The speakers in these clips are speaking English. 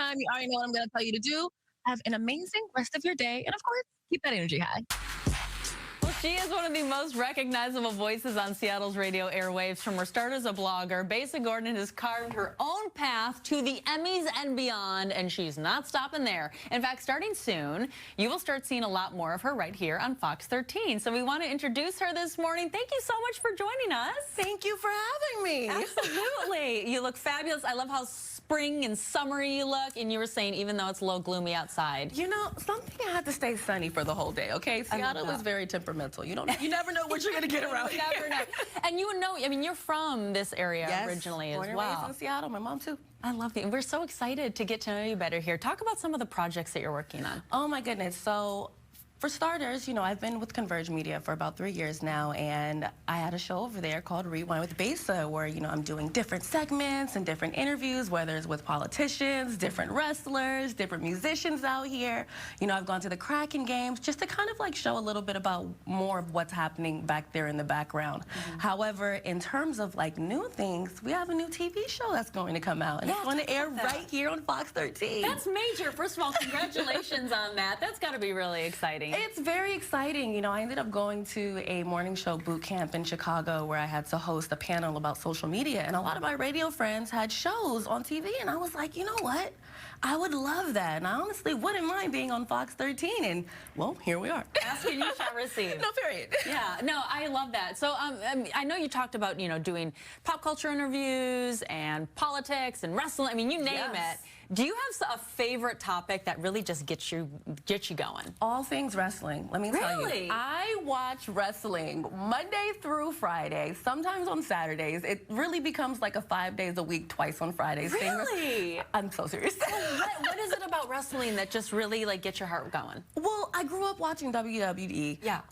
time. You already know what I'm going to tell you to do. Have an amazing rest of your day. And of course, keep that energy high. Well, she is one of the most recognizable voices on Seattle's radio airwaves. From her start as a blogger, Besa Gordon has carved her own path to the Emmys and beyond, and she's not stopping there. In fact, starting soon, you will start seeing a lot more of her right here on Fox 13. So we want to introduce her this morning. Thank you so much for joining us. Thank you for having me. Absolutely. You look fabulous. I love how spring and summery you look, and you were saying even though it's a little gloomy outside. You know, something had to stay sunny for the whole day, okay? Seattle is very temperamental. You never know what you're going to get around here. You never know. And you would know, I mean, you're from this area originally as well. Born and raised in Seattle. My mom, too. I love you. We're so excited to get to know you better here. Talk about some of the projects that you're working on. Oh, my goodness. So, for starters, you know, I've been with Converge Media for about 3 years now, and I had a show over there called Rewind with Besa, where, you know, I'm doing different segments and different interviews, whether it's with politicians, different wrestlers, different musicians out here. You know, I've gone to the Kraken games just to kind of like show a little bit about more of what's happening back there in the background. However, in terms of like new things, we have a new TV show that's going to come out, and it's going to air right here on Fox 13. That's major. First of all, congratulations on that. That's got to be really exciting. It's very exciting. You know, I ended up going to a morning show boot camp in Chicago where I had to host a panel about social media, and a lot of my radio friends had shows on TV, and I was like, you know what? I would love that, and I honestly wouldn't mind being on Fox 13, and, well, here we are. Ask and you shall receive. No, period. Yeah, no, I love that. So I know you talked about, you know, doing pop culture interviews and politics and wrestling. I mean, you name it. Do you have a favorite topic that really just gets you going? All things wrestling, let me tell you. I watch wrestling Monday through Friday, sometimes on Saturdays. It really becomes like a 5 days a week, twice on Fridays. Really? I'm so serious. What is it about wrestling that just really like gets your heart going? Well, I grew up watching WWE. Yeah.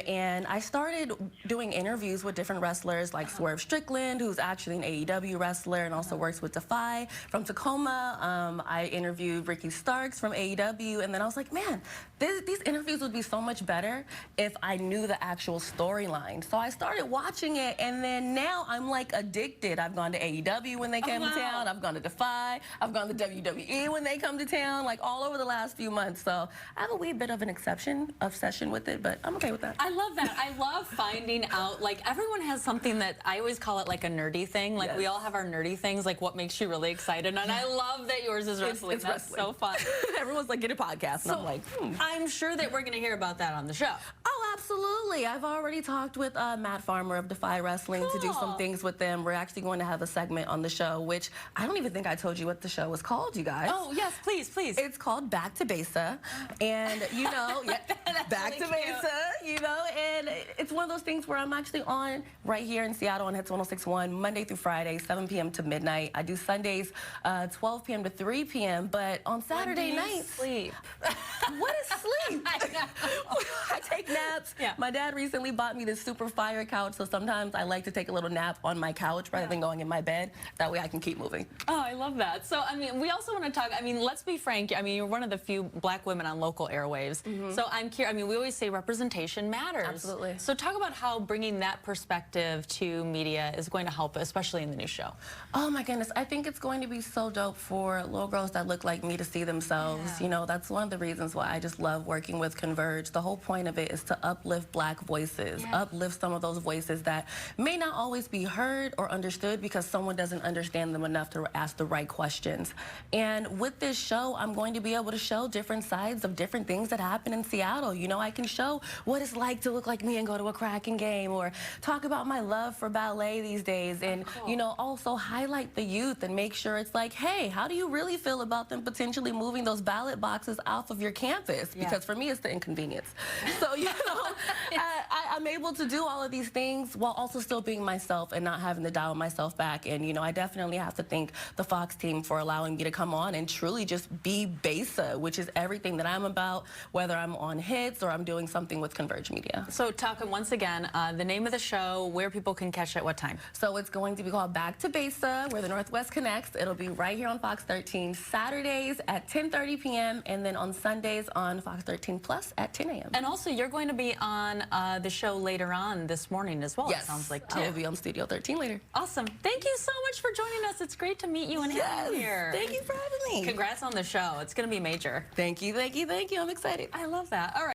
And I started doing interviews with different wrestlers like Swerve Strickland, who's actually an AEW wrestler and also works with Defy from Tacoma. I interviewed Ricky Starks from AEW, and then I was like, man, these interviews would be so much better if I knew the actual storyline. So I started watching it, and then now I'm like addicted. I've gone to AEW when they came to town. I've gone to Defy. I've gone to WWE when they come to town, like all over the last few months. So I have a wee bit of an obsession with it, but I'm okay with that. I love that. I love finding out, like everyone has something that I always call it like a nerdy thing. Like we all have our nerdy things, like what makes you really excited. And I love that yours is wrestling. It's That's wrestling. so fun. Everyone's like, get a podcast. And I'm like, I'm sure that we're going to hear about that on the show. Oh, absolutely. I've already talked with Matt Farmer of Defy Wrestling to do some things with them. We're actually going to have a segment on the show, which I don't even think I told you what the show is called, you guys. Oh, yes, please, please. It's called Back to Besa. And, you know, Back really to Besa, you know, and it's one of those things where I'm actually on right here in Seattle on Hits 106.1, Monday through Friday, 7 p.m. to midnight. I do Sundays, 12 p.m. to 3 p.m., but on Saturday nights... sleep. What is sleep? I take naps. Yeah. My dad recently bought me this super fire couch, so sometimes I like to take a little nap on my couch rather than going in my bed. That way I can keep moving. Oh, I love that. So, I mean, we also want to talk, I mean, let's be frank. I mean, you're one of the few black women on local airwaves. So I'm curious, I mean, we always say representation matters. Absolutely. So talk about how bringing that perspective to media is going to help, especially in the new show. Oh my goodness, I think it's going to be so dope for little girls that look like me to see themselves. You know, that's one of the reasons why I just love working with Converge. The whole point of it is to uplift black voices, uplift some of those voices that may not always be heard or understood because someone doesn't understand them enough to ask the right questions. And with this show, I'm going to be able to show different sides of different things that happen in Seattle. You know, I can show what it's like to look like me and go to a Kraken game, or talk about my love for ballet these days, and, you know, also highlight the youth and make sure it's like, hey, how do you really feel about them potentially moving those ballot boxes off of your campus? Because for me, it's the inconvenience. So, you know, I'm able to do all of these things while also still being myself and not having to dial myself back. And, you know, I definitely have to thank the Fox team for allowing me to come on and truly just be Besa, which is everything that I'm about, whether I'm on Hits or I'm doing something with Converge Media. So talking once again, the name of the show, where people can catch it, what time? So it's going to be called Back to Besa, where the Northwest connects. It'll be right here on Fox 13, Saturdays at 10:30 p.m. and then on Sundays on Fox 13 Plus at 10 a.m. And also, you're going to be on the show show later on this morning as well, Yes, it sounds like, too. I will be on Studio 13 later. Awesome. Thank you so much for joining us. It's great to meet you and have you here. Thank you for having me. Congrats on the show. It's going to be major. Thank you, thank you, thank you. I'm excited. I love that. All right.